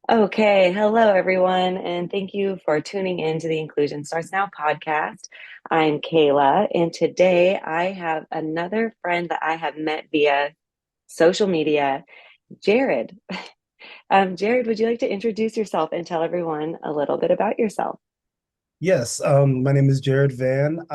Okay, hello everyone, and thank you for tuning in to the Inclusion Starts Now podcast. I'm Kayla, and today I have another friend that I have met via social media, Jared. Jared, would you like to introduce yourself and tell everyone a little bit about yourself? Yes, my name is Jared Van.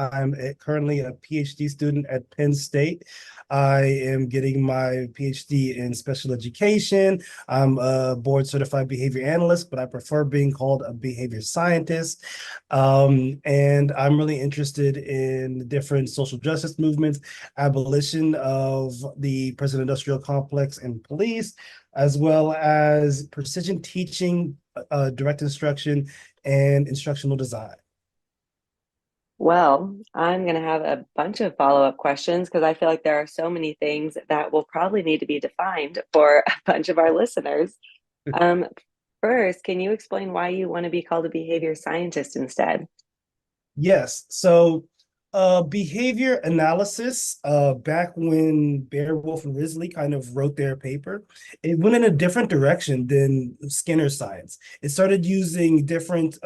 Currently a PhD student at Penn State. I am getting my PhD in special education. I'm a board certified behavior analyst, but I prefer being called a behavior scientist. And I'm really interested in different social justice movements, abolition of the prison industrial complex and police, as well as precision teaching, direct instruction, and instructional design. Well, I'm going to have a bunch of follow-up questions because I feel like there are so many things that will probably need to be defined for a bunch of our listeners. Um, First, can you explain why you want to be called a behavior scientist instead? Yes. Behavior analysis, back when Beowulf and Risley kind of wrote their paper, it went in a different direction than Skinner science. It started using different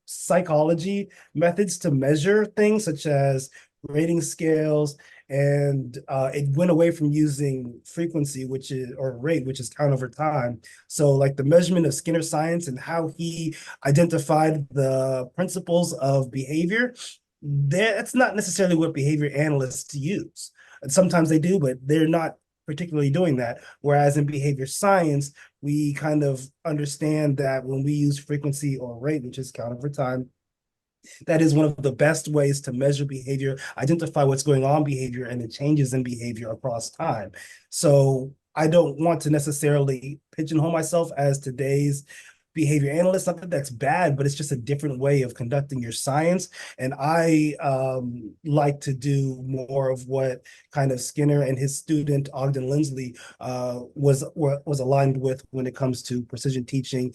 psychology methods to measure things, such as rating scales, and it went away from using frequency, which is or rate, which is count over time. So, like the measurement of Skinner science and how he identified the principles of behavior, that's not necessarily what behavior analysts use. And sometimes they do, but they're not particularly doing that. Whereas in behavior science, we kind of understand that when we use frequency or rate, which is count over time, that is one of the best ways to measure behavior, identify what's going on in behavior and the changes in behavior across time. So I don't want to necessarily pigeonhole myself as today's behavior analyst. Not that that's bad, but it's just a different way of conducting your science. And I like to do more of what kind of Skinner and his student Ogden Lindsley was aligned with when it comes to precision teaching,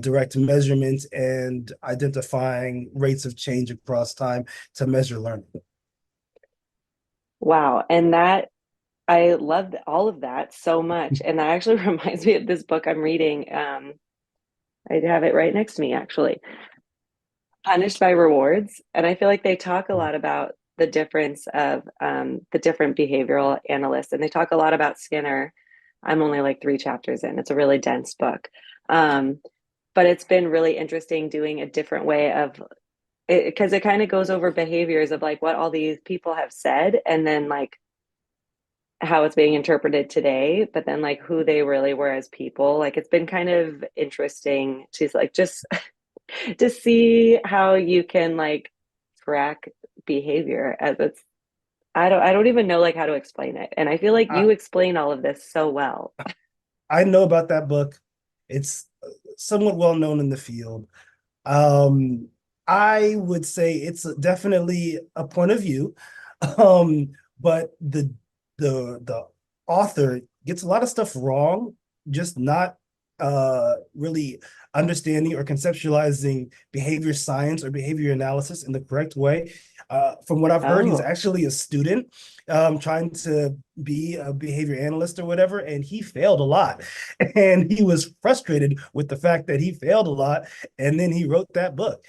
direct measurement, and identifying rates of change across time to measure learning. Wow. And that I love all of that so much. And that actually reminds me of this book I'm reading. I have it right next to me, actually. Punished by Rewards. And I feel like they talk a lot about the difference of the different behavioral analysts. And they talk a lot about Skinner. I'm only like three chapters in. It's a really dense book. Um, but it's been really interesting doing a different way of it because it kind of goes over behaviors of like what all these people have said and then like how it's being interpreted today, but then like who they really were as people. Like it's been kind of interesting to like just to see how you can like track behavior as it's I don't even know like how to explain it. And I feel like I, you explain all of this so well. I know about that book. It's somewhat well known in the field. Um, I would say it's definitely a point of view, but the author gets a lot of stuff wrong, just not really understanding or conceptualizing behavior science or behavior analysis in the correct way. From what I've heard, he's Oh, actually a student trying to be a behavior analyst or whatever, and he failed a lot. And he was frustrated with the fact that he failed a lot, and then he wrote that book.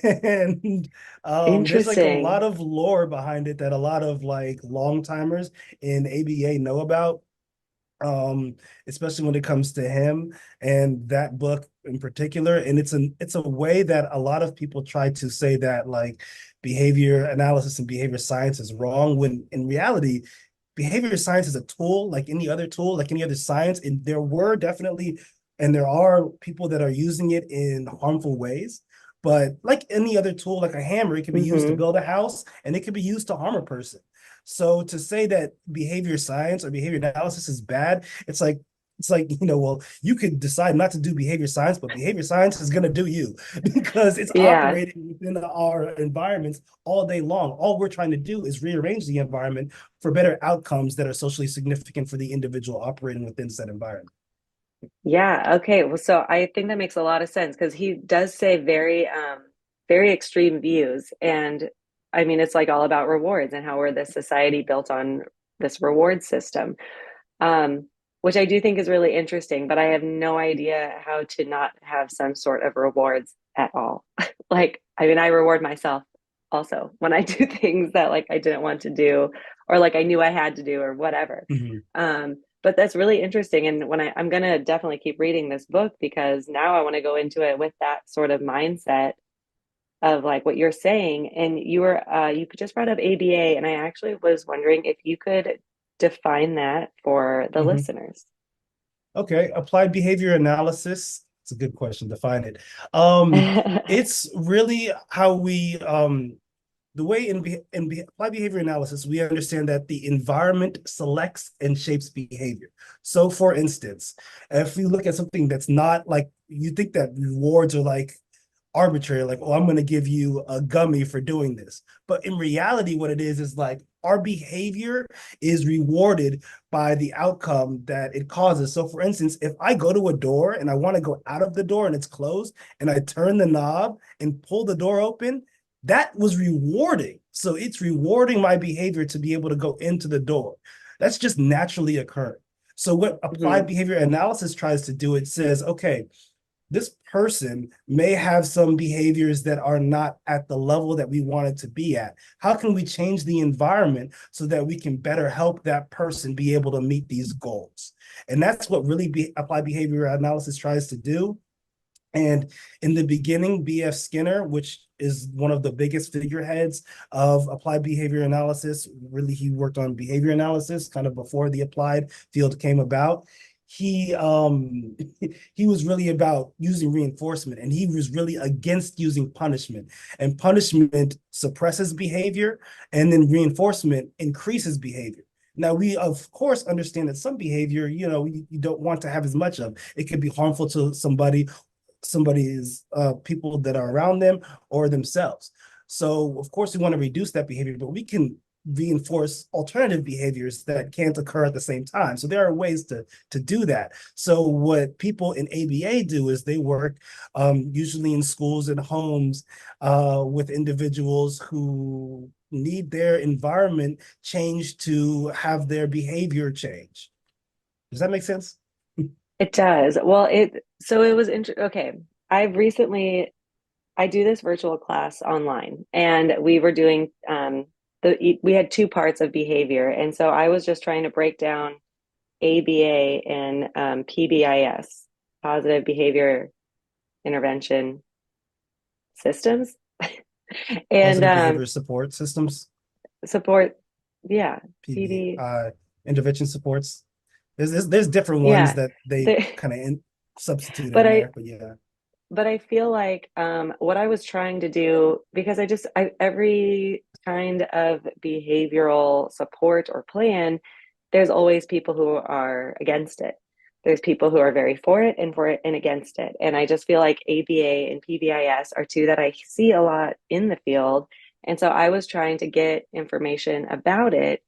And there's like a lot interesting. of lore behind it that a lot of like long timers in ABA know about, um, especially when it comes to him and that book in particular. And it's a way that a lot of people try to say that like behavior analysis and behavior science is wrong, when in reality, behavior science is a tool like any other tool, like any other science. And there were definitely, and there are people that are using it in harmful ways. But like any other tool, like a hammer, it can be used to Hmm. build a house and it can be used to harm a person. So to say that behavior science or behavior analysis is bad, well, you could decide not to do behavior science, but behavior science is going to do you because it's Yeah. operating within our environments all day long. All we're trying to do is rearrange the environment for better outcomes that are socially significant for the individual operating within said environment. Yeah. Okay. Well, so I think that makes a lot of sense because he does say very extreme views. And I mean, it's like all about rewards and how we're this society built on this reward system. Um, which I do think is really interesting, but I have no idea how to not have some sort of rewards at all. Like, I mean, I reward myself also when I do things that like I didn't want to do or like I knew I had to do or whatever. Mhm. But that's really interesting. And when I'm gonna definitely keep reading this book because now I want to go into it with that sort of mindset of like what you're saying. And you just brought up ABA, and I actually was wondering if you could define that for the Mhm. listeners. Okay, applied behavior analysis. It's a good question. Define it. Um, it's really how we the way in applied behavior analysis, we understand that the environment selects and shapes behavior. So, for instance, if we look at something that's not like you think that rewards are like arbitrary, like, oh, I'm going to give you a gummy for doing this. But in reality, what it is like our behavior is rewarded by the outcome that it causes. So, for instance, if I go to a door and I want to go out of the door and it's closed, and I turn the knob and pull the door open, that was rewarding. So, it's rewarding my behavior to be able to go into the door. That's just naturally occurring. So, what applied Mhm. behavior analysis tries to do, it says, okay, this person may have some behaviors that are not at the level that we want it to be at. How can we change the environment so that we can better help that person be able to meet these goals? And that's what really applied behavior analysis tries to do. And in the beginning, B.F. Skinner, which is one of the biggest figureheads of applied behavior analysis, really, he worked on behavior analysis kind of before the applied field came about. He he was really about using reinforcement, and he was really against using punishment. And punishment suppresses behavior, and then reinforcement increases behavior. Now, we of course understand that some behavior, you don't want to have as much of. It could be harmful to somebody's people that are around them or themselves. So of course we want to reduce that behavior, but we can reinforce alternative behaviors that can't occur at the same time. So there are ways to do that. So what people in ABA do is they work usually in schools and homes with individuals who need their environment changed to have their behavior change. Does that make sense? It does. Well, it was okay. I've recently I do this virtual class online, and we were doing we had two parts of behavior, and so I was just trying to break down ABA and PBIS, positive behavior intervention systems, and Positive behavior support systems. support. Yeah, PD, PD. intervention supports. There's different ones Yeah, that they there, kind of substitute but in I there, but yeah. but I feel like what I was trying to do, because every kind of behavioral support or plan, there's always people who are against it. There's people who are very for it and against it. And I just feel like ABA and PBIS are two that I see a lot in the field. And so I was trying to get information about it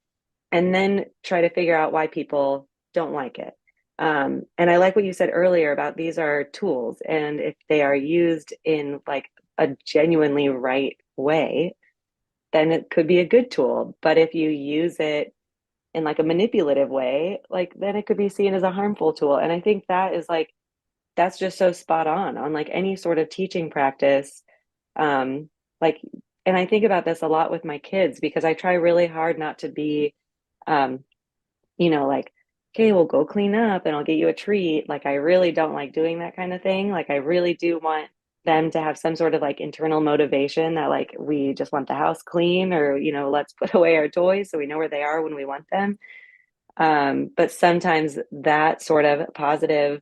and then try to figure out why people don't like it. And I like what you said earlier about these are tools, and if they are used in like a genuinely right way, then it could be a good tool. But if you use it in like a manipulative way, like then it could be seen as a harmful tool. And I think that is like that's just so spot on like any sort of teaching practice. Um, like, and I think about this a lot with my kids because I try really hard not to be um, like, okay, we'll go clean up and I'll get you a treat. Like, I really don't like doing that kind of thing. Like, I really do want them to have some sort of like internal motivation that like we just want the house clean or, let's put away our toys so we know where they are when we want them. But sometimes that sort of positive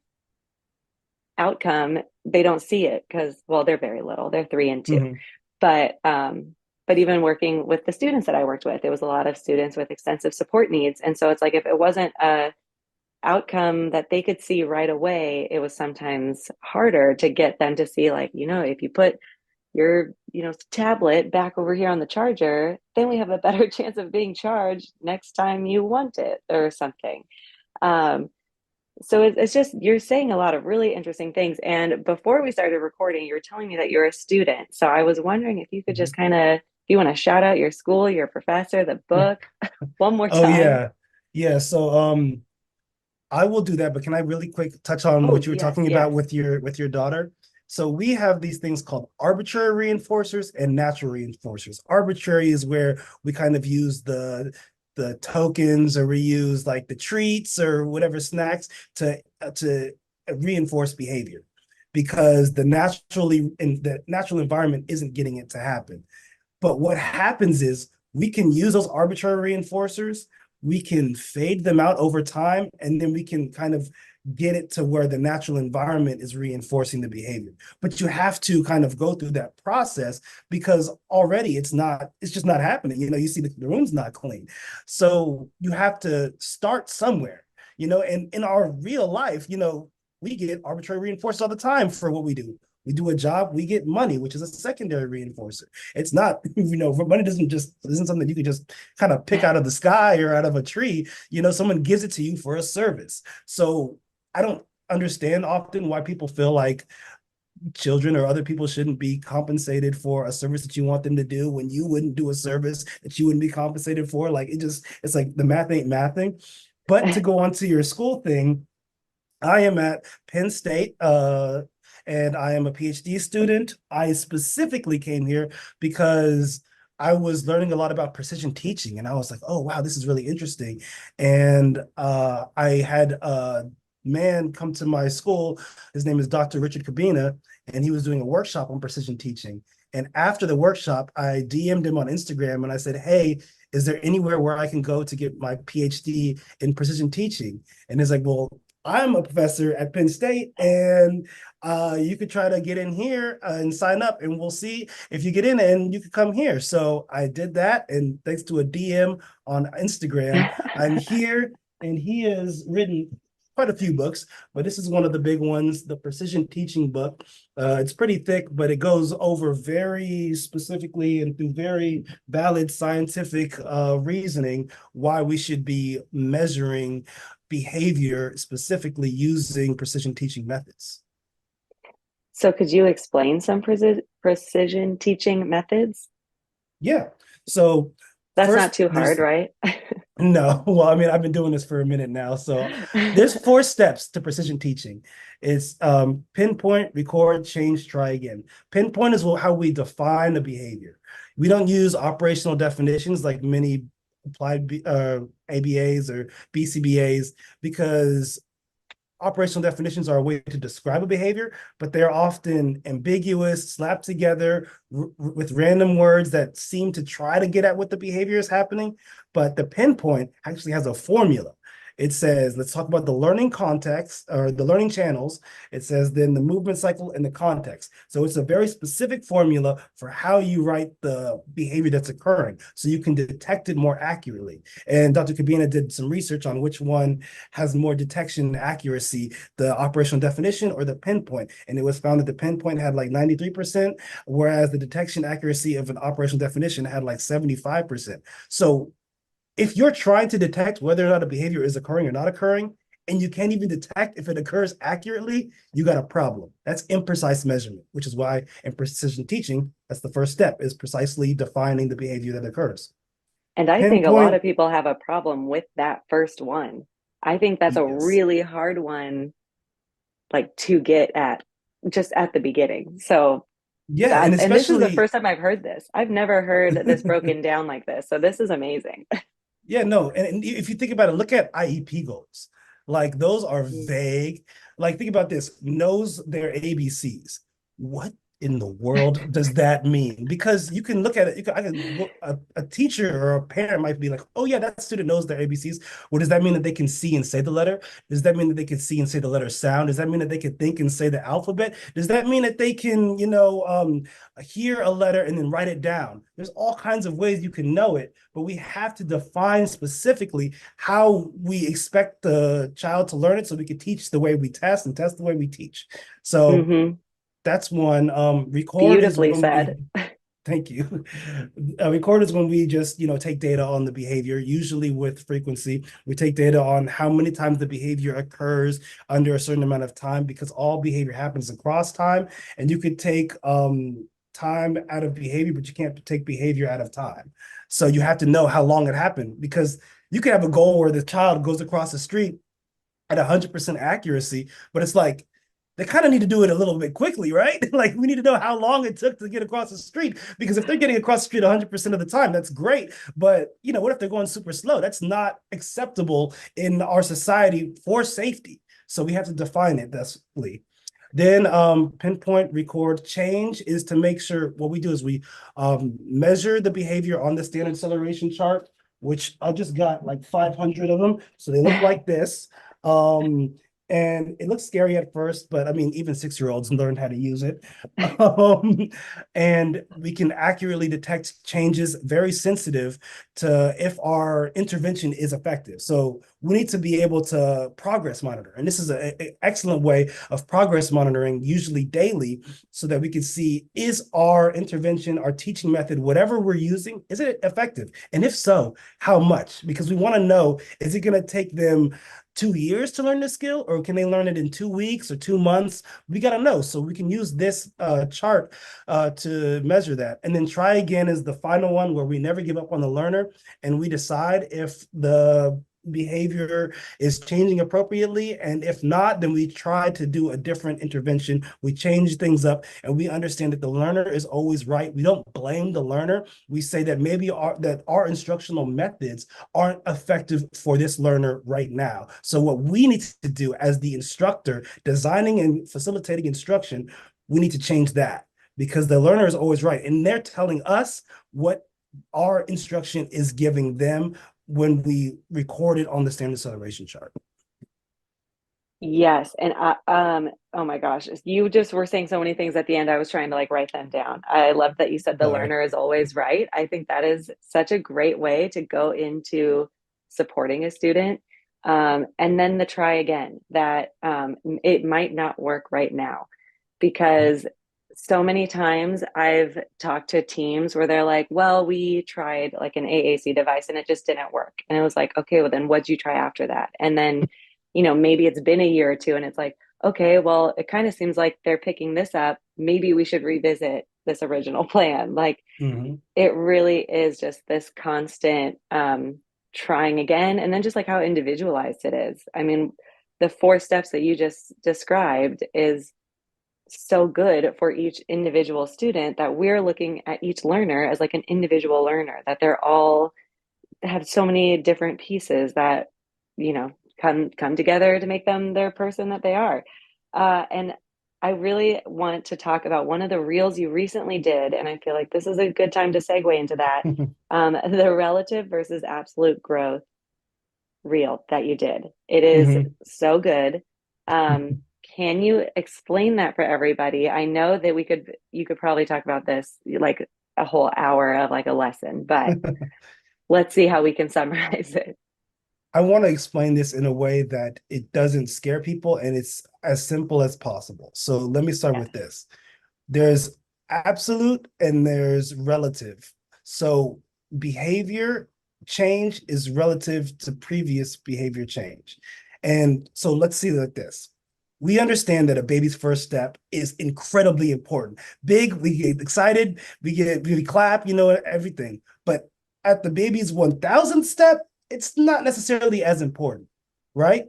outcome, they don't see it because, well, they're very little, they're 3 and 2. Hmm. But even working with the students that I worked with, it was a lot of students with extensive support needs. And so it's like if it wasn't a outcome that they could see right away, it was sometimes harder to get them to see, like, if you put your, tablet back over here on the charger, then we have a better chance of being charged next time you want it or something. Um, so it's just, you're saying a lot of really interesting things. And before we started recording, you were telling me that you're a student. So I was wondering if you could just kind of, if you want to shout out your school, your professor, the book one more Oh time. yeah. Yeah. So I will do that, but can I really quick touch on Oh, what you were yes, talking about yes. with your daughter? So we have these things called arbitrary reinforcers and natural reinforcers. Arbitrary is where we kind of use the tokens, or we use like the treats or whatever snacks to reinforce behavior, because the natural environment isn't getting it to happen. But what happens is we can use those arbitrary reinforcers, we can fade them out over time, and then we can kind of get it to where the natural environment is reinforcing the behavior. But you have to kind of go through that process, because already it's just not happening. You see the room's not clean. So you have to start somewhere, and in our real life, we get arbitrary reinforcers all the time for what we do. We do a job, we get money, which is a secondary reinforcer. It's not, money doesn't just isn't something you can just kind of pick out of the sky or out of a tree. Someone gives it to you for a service. So I don't understand often why people feel like children or other people shouldn't be compensated for a service that you want them to do when you wouldn't do a service that you wouldn't be compensated for. Like it's like the math ain't mathing. But to go on to your school thing, I am at Penn State, and I am a PhD student. I specifically came here because I was learning a lot about precision teaching, and I was like, "Oh wow, this is really interesting." And I had a man come to my school. His name is Dr. Richard Cabina, and he was doing a workshop on precision teaching. And after the workshop, I DM'd him on Instagram and I said, "Hey, is there anywhere where I can go to get my PhD in precision teaching?" And he's like, "Well, I'm a professor at Penn State, and you could try to get in here and sign up, and we'll see if you get in, and you could come here." So I did that, and thanks to a DM on Instagram, I'm here, and he has written quite a few books, but this is one of the big ones, the Precision Teaching book. It's pretty thick, but it goes over very specifically and through very valid scientific reasoning why we should be measuring behavior specifically using precision teaching methods. So could you explain some precision teaching methods? Yeah. So That's not first, too hard, there's right? no, well, I mean, I've been doing this for a minute now. So there's four steps to precision teaching. It's pinpoint, record, change, try again. Pinpoint is how we define a behavior. We don't use operational definitions like many applied ABAs or BCBAs, because operational definitions are a way to describe a behavior, but they're often ambiguous, slapped together with random words that seem to try to get at what the behavior is happening. But the pinpoint actually has a formula. It says, let's talk about the learning context or the learning channels. It says then the movement cycle and the context. So it's a very specific formula for how you write the behavior that's occurring so you can detect it more accurately. And Dr. Cabina did some research on which one has more detection accuracy, the operational definition or the pinpoint. And it was found that the pinpoint had like 93%, whereas the detection accuracy of an operational definition had like 75%. So if you're trying to detect whether or not a behavior is occurring or not occurring, and you can't even detect if it occurs accurately, you got a problem. That's imprecise measurement, which is why in precision teaching, that's the first step, is precisely defining the behavior that occurs. And I think a lot Pinpoint, of people have a problem with that first one. I think that's a yes. really hard one, like to get at just at the beginning. So Yeah, and that, and this is the especially first time I've heard this. I've never heard this broken down like this. So this is amazing. yeah, no. And if you think about it, look at IEP goals. Like those are vague. Like think about this, knows their ABCs. What in the world does that mean? Because you can look at it, a teacher or a parent might be like, oh yeah, that student knows their ABCs. Well, does that mean that they can see and say the letter? Does that mean that they can see and say the letter sound? Does that mean that they can think and say the alphabet? Does that mean that they can, hear a letter and then write it down? There's all kinds of ways you can know it, but we have to define specifically how we expect the child to learn it so we can teach the way we test and test the way we teach. So Mm-hmm. that's one. Record is Beautifully when said. we Thank you. Record is when we just, take data on the behavior, usually with frequency. We take data on how many times the behavior occurs under a certain amount of time, because all behavior happens across time. And you could take time out of behavior, but you can't take behavior out of time. So you have to know how long it happened, because you could have a goal where the child goes across the street at 100% accuracy, but it's like they kind of need to do it a little bit quickly, right? Like we need to know how long it took to get across the street, because if they're getting across the street 100% of the time, that's great. But what if they're going super slow? That's not acceptable in our society for safety. So we have to define it thusly. Then pinpoint record change is to make sure what we do is we measure the behavior on the standard acceleration chart, which I just got like 500 of them. So they look like this. Um, and it looks scary at first, but I mean, even 6-year-olds learn how to use it. Um, and we can accurately detect changes, very sensitive to if our intervention is effective. So we need to be able to progress monitor. And this is an excellent way of progress monitoring, usually daily, so that we can see, is our intervention, our teaching method, whatever we're using, is it effective? And if so, how much? Because we want to know, is it going to take them 2 years to learn the skill, or can they learn it in 2 weeks or 2 months? We got to know, so we can use this chart to measure that. And then try again is the final one, where we never give up on the learner, and we decide if the behavior is changing appropriately. And if not, then we try to do a different intervention. We change things up, and we understand that the learner is always right. We don't blame the learner. We say that maybe our instructional methods aren't effective for this learner right now. So what we need to do as the instructor designing and facilitating instruction, we need to change that, because the learner is always right. And they're telling us what our instruction is giving them when we record it on the standard acceleration chart. Yes, and oh my gosh, you just were saying so many things at the end. I was trying to like write them down. I love that you said the Sorry. learner is always right. I think that is such a great way to go into supporting a student. And then the try again, that it might not work right now, because so many times I've talked to teams where they're like, well, we tried like an AAC device and it just didn't work. And it was like, okay, well then what'd you try after that? And then, maybe it's been a year or two and it's like, okay, well, it kind of seems like they're picking this up. Maybe we should revisit this original plan. Like Mm-hmm. it really is just this constant trying again. And then just like how individualized it is. I mean, the 4 steps that you just described is so good for each individual student, that we're looking at each learner as like an individual learner, that they're all have so many different pieces that you know come together to make them their person that they are. And I really want to talk about one of the reels you recently did, and I feel like this is a good time to segue into that. The relative versus absolute growth reel that you did. It is Mm-hmm. so good. Can you explain that for everybody? I know that you could probably talk about this like a whole hour of like a lesson, but let's see how we can summarize it. I want to explain this in a way that it doesn't scare people and it's as simple as possible. So let me start Yeah. with this. There's absolute and there's relative. So behavior change is relative to previous behavior change. And so let's see like this. We understand that a baby's first step is incredibly important. Big, we get excited, we clap, everything. But at the baby's 1000th step, it's not necessarily as important, right?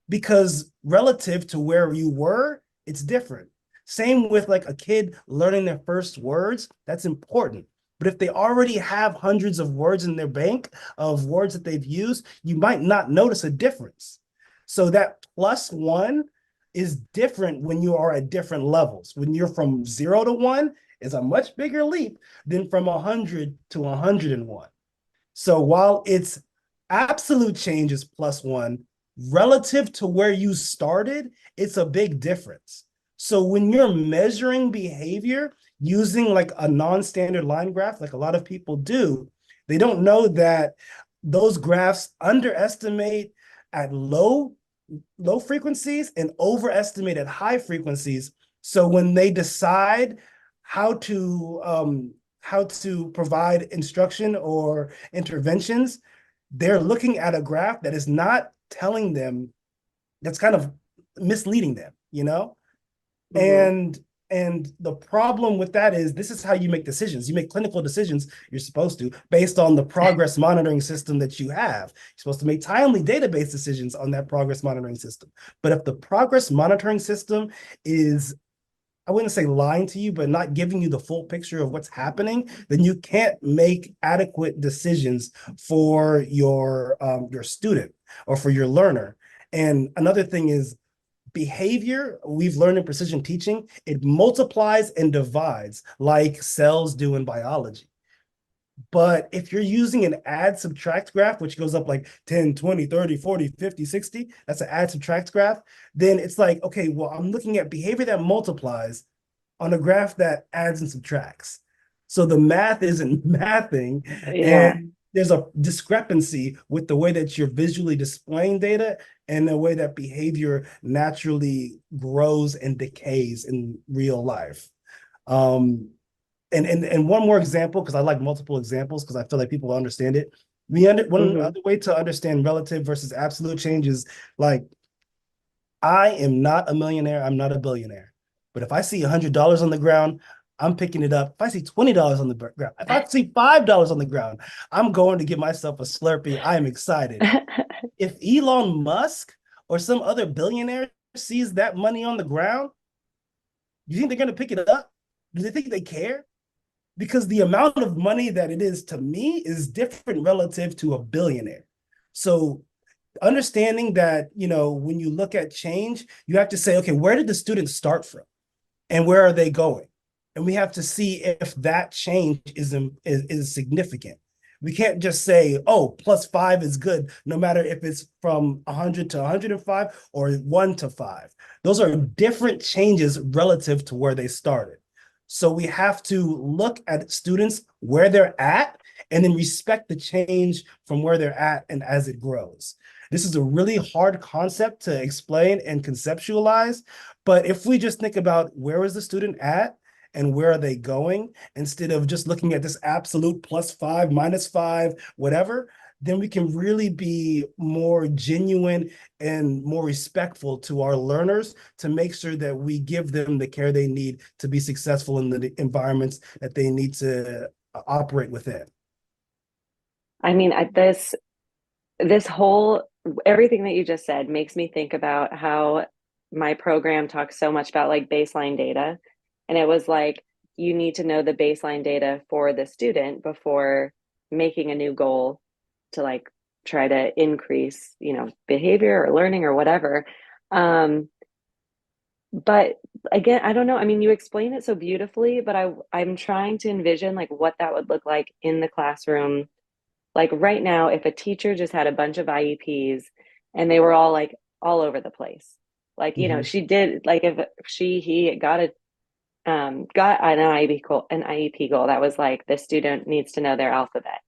Because relative to where you were, it's different. Same with like a kid learning their first words, that's important. But if they already have hundreds of words in their bank of words that they've used, you might not notice a difference. So that +1 is different when you are at different levels. When you're from 0 to 1, is a much bigger leap than from 100 to 101. So while it's absolute change is +1, relative to where you started, it's a big difference. So when you're measuring behavior using like a non-standard line graph, like a lot of people do, they don't know that those graphs underestimate at low frequencies and overestimate at high frequencies. So when they decide how to provide instruction or interventions, they're looking at a graph that is not telling them, that's kind of misleading them. Hmm. And And the problem with that is this is how you make decisions. You make clinical decisions, you're supposed to, based on the progress monitoring system that you have. You're supposed to make timely database decisions on that progress monitoring system. But if the progress monitoring system is, I wouldn't say lying to you, but not giving you the full picture of what's happening, then you can't make adequate decisions for your student or for your learner. And another thing is behavior, we've learned in precision teaching, it multiplies and divides like cells do in biology. But if you're using an add subtract graph, which goes up like 10, 20, 30, 40, 50, 60, that's an add subtract graph, then it's like, okay, well, I'm looking at behavior that multiplies on a graph that adds and subtracts. So the math isn't mathing, Yeah. and there's a discrepancy with the way that you're visually displaying data and the way that behavior naturally grows and decays in real life. Um, and one more example, because I like multiple examples because I feel like people understand it. One Hmm. other way to understand relative versus absolute change is like I am not a millionaire. I'm not a billionaire. But if I see $100 on the ground, I'm picking it up. If I see $20 on the ground, if I see $5 on the ground, I'm going to give myself a Slurpee. I am excited. If Elon Musk or some other billionaire sees that money on the ground, do you think they're going to pick it up? Do they think they care? Because the amount of money that it is to me is different relative to a billionaire. So understanding that, when you look at change, you have to say, okay, where did the students start from and where are they going? And we have to see if that change is significant. We can't just say, oh, +5 is good, no matter if it's from 100 to 105 or 1 to 5. Those are different changes relative to where they started. So we have to look at students where they're at and then respect the change from where they're at and as it grows. This is a really hard concept to explain and conceptualize, but if we just think about where is the student at and where are they going, instead of just looking at this absolute +5, -5, whatever, then we can really be more genuine and more respectful to our learners to make sure that we give them the care they need to be successful in the environments that they need to operate within. I mean, this whole everything that you just said makes me think about how my program talks so much about like baseline data. And it was like you need to know the baseline data for the student before making a new goal to like try to increase, behavior or learning or whatever. Um, but again, I don't know. I mean, you explain it so beautifully, but I'm trying to envision like what that would look like in the classroom like right now, if a teacher just had a bunch of IEPs and they were all like all over the place, like Mhm. she did like if he got an IEP goal that was like the student needs to know their alphabet.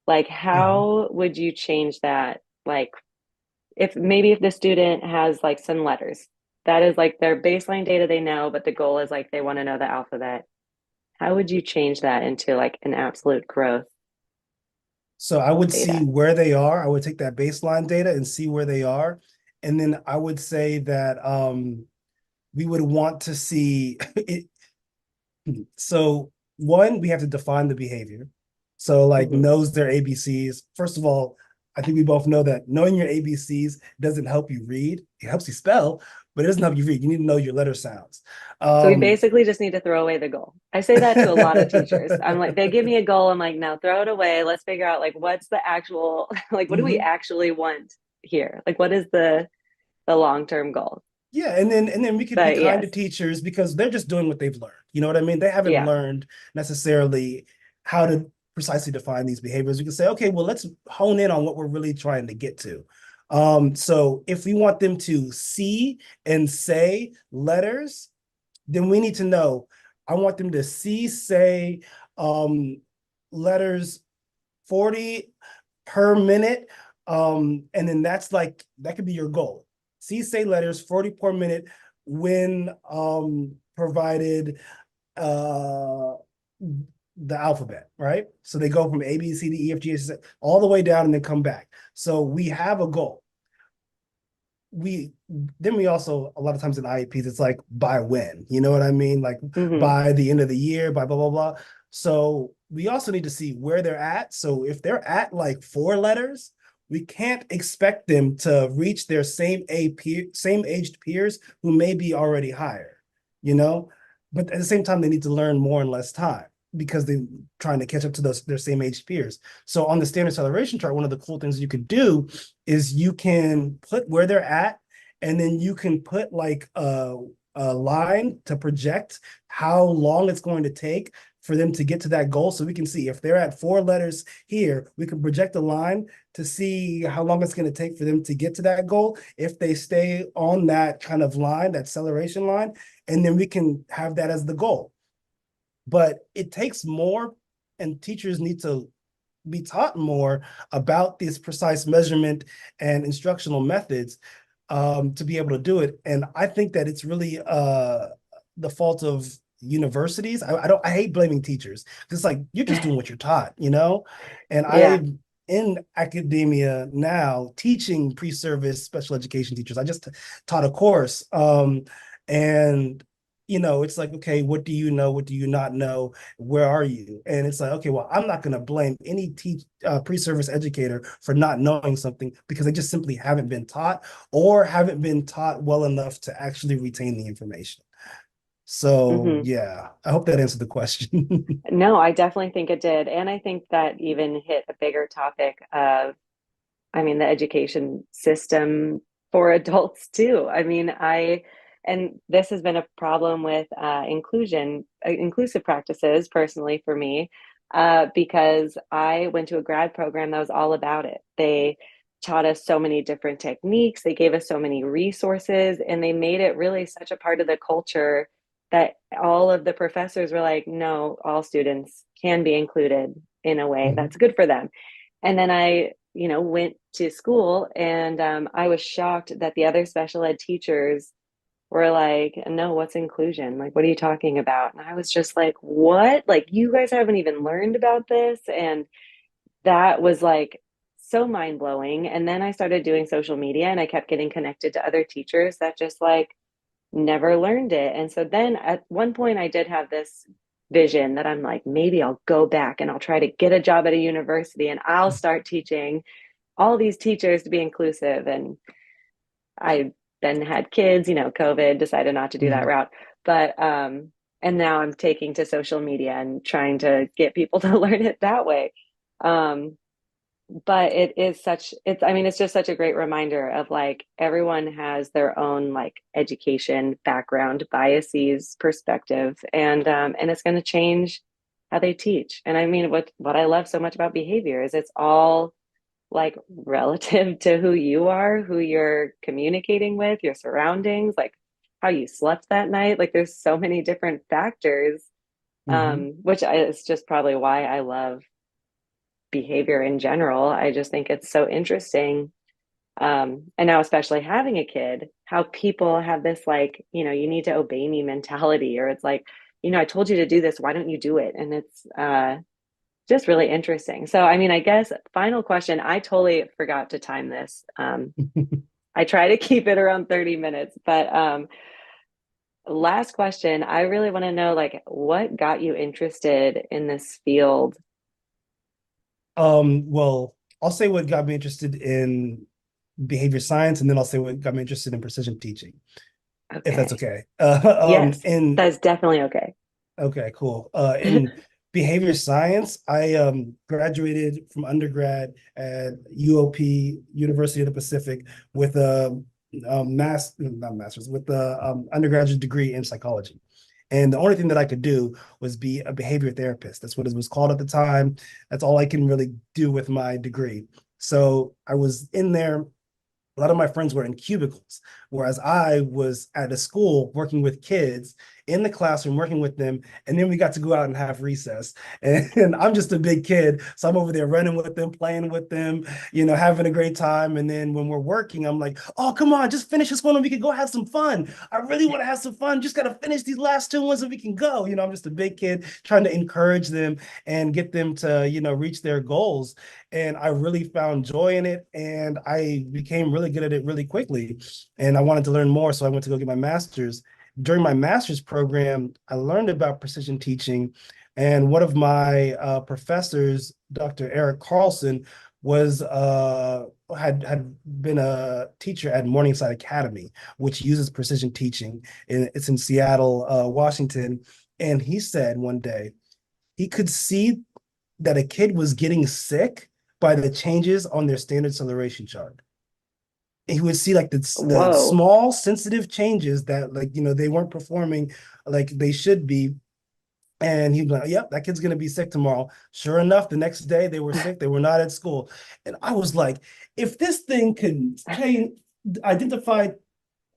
Like Mhm. how would you change that? Like if the student has like some letters, that is like their baseline data they know, but the goal is like they want to know the alphabet. How would you change that into like an absolute growth So I would see data? where they are. I would take that baseline data and see where they are. And then I would say that we would want to see it. So one, we have to define the behavior. So like Hmm. knows their ABCs. First of all, I think we both know that knowing your ABCs doesn't help you read. It helps you spell, but it doesn't help you read. You need to know your letter sounds. So we Um, basically just need to throw away the goal. I say that to a lot of teachers. I'm like, they give me a goal. I'm like, no, throw it away. Let's figure out like what's the actual, like, what do we mhm. actually want here? Like, what is the long term goal? Yeah, and then we could be But kind yes, to teachers because they're just doing what they've learned. You know what I mean? They haven't yeah. learned necessarily how to precisely define these behaviors. We can say, okay, well, let's hone in on what we're really trying to get to. So if we want them to see and say letters, then we need to know. I want them to see, say, letters 40 per minute. And then that's like that could be your goal. See, say letters 40 per minute when provided uh the alphabet, right? So they go from A, B, C, D, E, F, G, H, all the way down and then come back. So we have a goal. we then we also a lot of times in IEPs it's like by when, you know what I mean? Like Hmm. by the end of the year, by blah blah blah. So we also need to see where they're at. So if they're at like 4 letters, we can't expect them to reach their same aged peers who may be already higher, you know? But at the same time, they need to learn more in less time because they're trying to catch up to their same age peers. So on the standard acceleration chart, one of the cool things you could do is you can put where they're at, and then you can put like a line to project how long it's going to take for them to get to that goal. So we can see if they're at 4 letters here, we can project a line to see how long it's going to take for them to get to that goal. If they stay on that kind of line, that acceleration line, and then we can have that as the goal. But it takes more, and teachers need to be taught more about this precise measurement and instructional methods to be able to do it. And I think that it's really the fault of universities. I hate blaming teachers. It's like you're just doing what you're taught, you know? And Yeah. I'm in academia now teaching pre-service special education teachers. I just taught a course. And it's like, okay, what do you know? What do you not know? Where are you? And it's like, okay, well, I'm not going to blame any pre-service educator for not knowing something because they just simply haven't been taught or haven't been taught well enough to actually retain the information. So Hmm. yeah, I hope that answered the question. No, I definitely think it did. And I think that even hit a bigger topic of, I mean, the education system for adults too. And this has been a problem with inclusive practices personally for me, because I went to a grad program that was all about it. They taught us so many different techniques, they gave us so many resources, and they made it really such a part of the culture that all of the professors were like, no, all students can be included in a way that's Mhm. good for them. And then I, went to school, and I was shocked that the other special ed teachers were like, no, what's inclusion? Like, what are you talking about? And I was just like, what? Like, you guys haven't even learned about this? And that was like so mind blowing. And then I started doing social media, and I kept getting connected to other teachers that just like never learned it. And so then at one point, I did have this vision that I'm like, maybe I'll go back and I'll try to get a job at a university and I'll start teaching all these teachers to be inclusive. And I then had kids, COVID, decided not to do that Mhm. route. But and now I'm taking to social media and trying to get people to learn it that way. Um, but I mean, it's just such a great reminder of like everyone has their own like education background, biases, perspective, and it's going to change how they teach. And I mean, what I love so much about behavior is it's all like relative to who you are, who you're communicating with, your surroundings, like how you slept that night. Like there's so many different factors, Mhm. which is just probably why I love behavior in general. I just think it's so interesting. And now, especially having a kid, how people have this like, you need to obey me mentality, or it's like, I told you to do this, why don't you do it? And it's just really interesting. So, I mean, I guess final question, I totally forgot to time this. I try to keep it around 30 minutes, but last question, I really want to know like what got you interested in this field? Well, I'll say what got me interested in behavior science, and then I'll say what got me interested in precision teaching, if that's Okay. okay. Yes, In that's definitely okay. Okay, cool. In behavior science, I graduated from undergrad at UOP, University of the Pacific, with not master's, with a undergraduate degree in psychology. And the only thing that I could do was be a behavior therapist. That's what it was called at the time. That's all I can really do with my degree. So I was in there, a lot of my friends were in cubicles, whereas I was at a school working with kids in the classroom working with them, and then we got to go out and have recess. And I'm just a big kid, so I'm over there running with them, playing with them, having a great time. And then when we're working, I'm like, oh, come on, just finish this one and we can go have some fun. I really want to have some fun. Just got to finish these last two ones and we can go. I'm just a big kid trying to encourage them and get them to, reach their goals. And I really found joy in it. And I became really good at it really quickly. And I wanted to learn more. So I went to go get my master's. During my master's program, I learned about precision teaching. And one of my professors, Dr. Eric Carlson, was had been a teacher at Morningside Academy, which uses precision teaching. And it's in Seattle, Washington. And he said one day he could see that a kid was getting sick by the changes on their standard acceleration chart. He would see like the Whoa. small sensitive changes that, like, they weren't performing like they should be. And he'd be like, yep, that kid's gonna be sick tomorrow. Sure enough, the next day they were sick, they were not at school. And I was like, if this thing can change, identify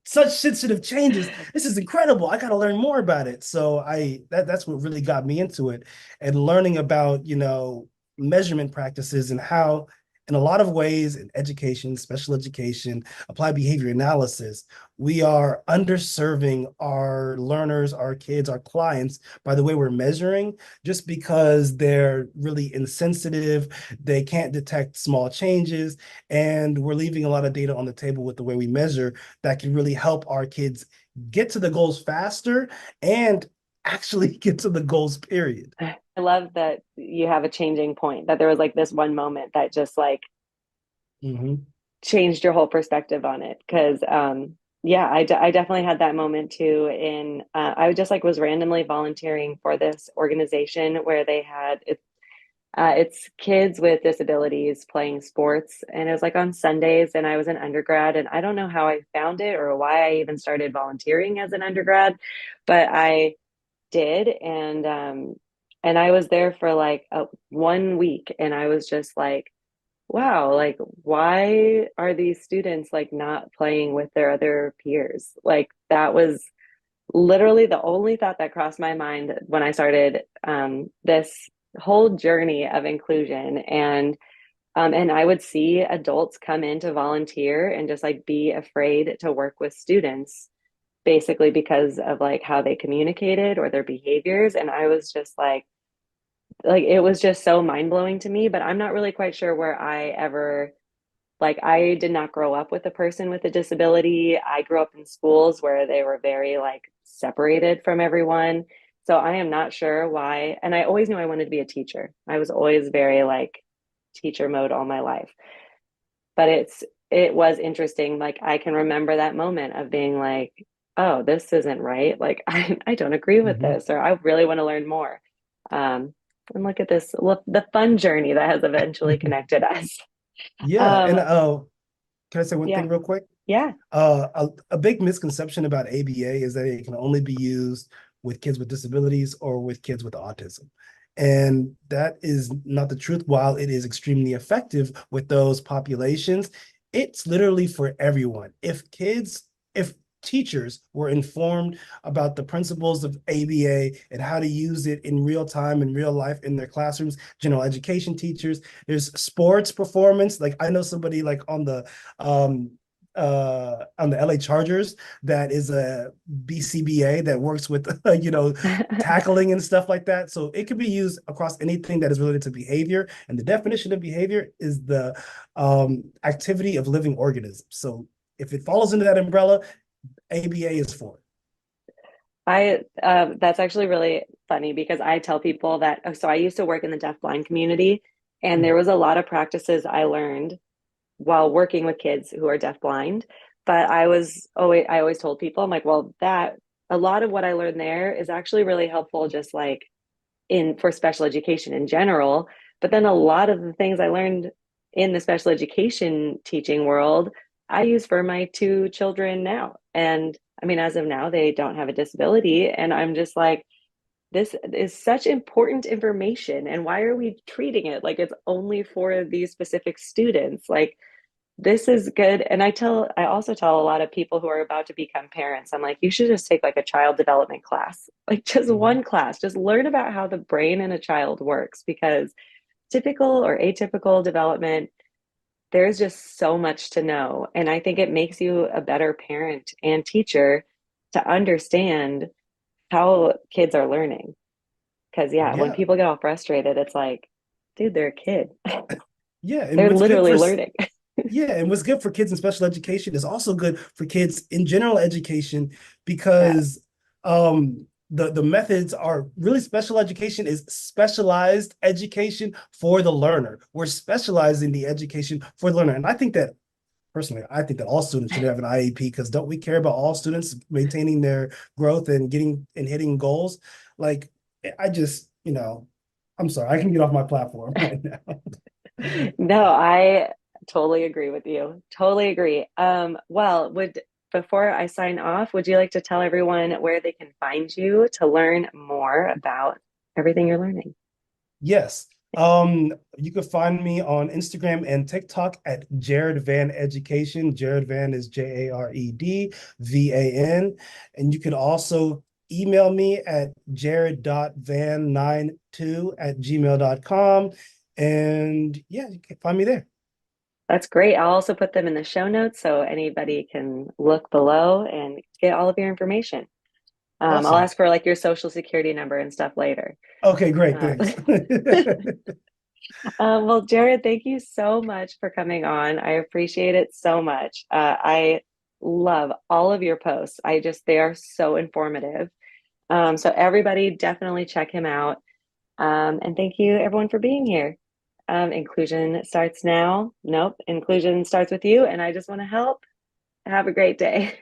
such sensitive changes, this is incredible. I got to learn more about it. So that's what really got me into it, and learning about measurement practices and how, in a lot of ways, in education, special education, applied behavior analysis, we are underserving our learners, our kids, our clients by the way we're measuring, just because they're really insensitive. They can't detect small changes, and we're leaving a lot of data on the table with the way we measure that can really help our kids get to the goals faster and actually get to the goals, period. I love that you have a changing point, that there was like this one moment that just like Mm-hmm. changed your whole perspective on it. Cause yeah, I definitely had that moment too. In I just like was randomly volunteering for this organization where they had it's kids with disabilities playing sports, and it was like on Sundays. And I was an undergrad, and I don't know how I found it or why I even started volunteering as an undergrad, but I did. And I was there for like 1 week, and I was just like, wow, like why are these students like not playing with their other peers? Like that was literally the only thought that crossed my mind when I started this whole journey of inclusion. And I would see adults come in to volunteer and just like be afraid to work with students, basically because of like how they communicated or their behaviors. And I was just like it was just so mind blowing to me. But I'm not really quite sure where I ever, like, I did not grow up with a person with a disability. I grew up in schools where they were very like separated from everyone. So I am not sure why. And I always knew I wanted to be a teacher. I was always very like teacher mode all my life. But it was interesting. Like I can remember that moment of being like, oh, this isn't right. Like I don't agree with Mm-hmm. this, or I really want to learn more. Um, and look at this, look, the fun journey that has eventually connected us. Yeah, and Um, can I say one yeah, thing real quick? yeah. A big misconception about ABA is that it can only be used with kids with disabilities or with kids with autism. And that is not the truth. While it is extremely effective with those populations, it's literally for everyone. If teachers were informed about the principles of ABA and how to use it in real time, in real life, in their classrooms, general education teachers, there's sports performance. Like I know somebody like um, on the LA Chargers that is a BCBA that works with tackling and stuff like that. So it could be used across anything that is related to behavior. And the definition of behavior is the activity of living organisms. So if it falls into that umbrella, ABA is for it. I that's actually really funny because I tell people that, oh, so I used to work in the deafblind community, and there was a lot of practices I learned while working with kids who are deafblind. But I always told people, I'm like, well, that a lot of what I learned there is actually really helpful, just like in for special education in general. But then a lot of the things I learned in the special education teaching world, I use for my two children now. And I mean, as of now, they don't have a disability. And I'm just like, this is such important information. And why are we treating it like it's only for these specific students? Like, this is good. And I also tell a lot of people who are about to become parents, I'm like, you should just take like a child development class, like just Mhm. one class, just learn about how the brain in a child works because typical or atypical development, there's just so much to know. And I think it makes you a better parent and teacher to understand how kids are learning. Because, yeah, when Yeah, people get all frustrated, it's like, dude, they're a kid. yeah, and They're what's good literally for learning. yeah, and what's good for kids in special education is also good for kids in general education Yeah. because the methods are really special education is specialized education for the learner. We're specializing the education for the learner. And I think that personally, I think that all students should have an IEP because don't we care about all students maintaining their growth and getting and hitting goals? Like I just, I'm sorry, I can get off my platform right now. No, I totally agree with you. Totally agree. Well, would before I sign off, would you like to tell everyone where they can find you to learn more about everything you're learning? Yes. You can find me on Instagram and TikTok at Jared Van Education. Jared Van is JaredVan. And you can also email me at jared.van92@gmail.com. And yeah, you can find me there. That's great. I'll also put them in the show notes so anybody can look below and get all of your information. I'll Awesome. ask for like your social security number and stuff later. Okay, great. Uh, Thanks. well, Jared, thank you so much for coming on. I appreciate it so much. I love all of your posts. They are so informative. So everybody definitely check him out. And thank you everyone for being here. Inclusion starts now. Nope, inclusion starts with you, and I just want to help. Have a great day.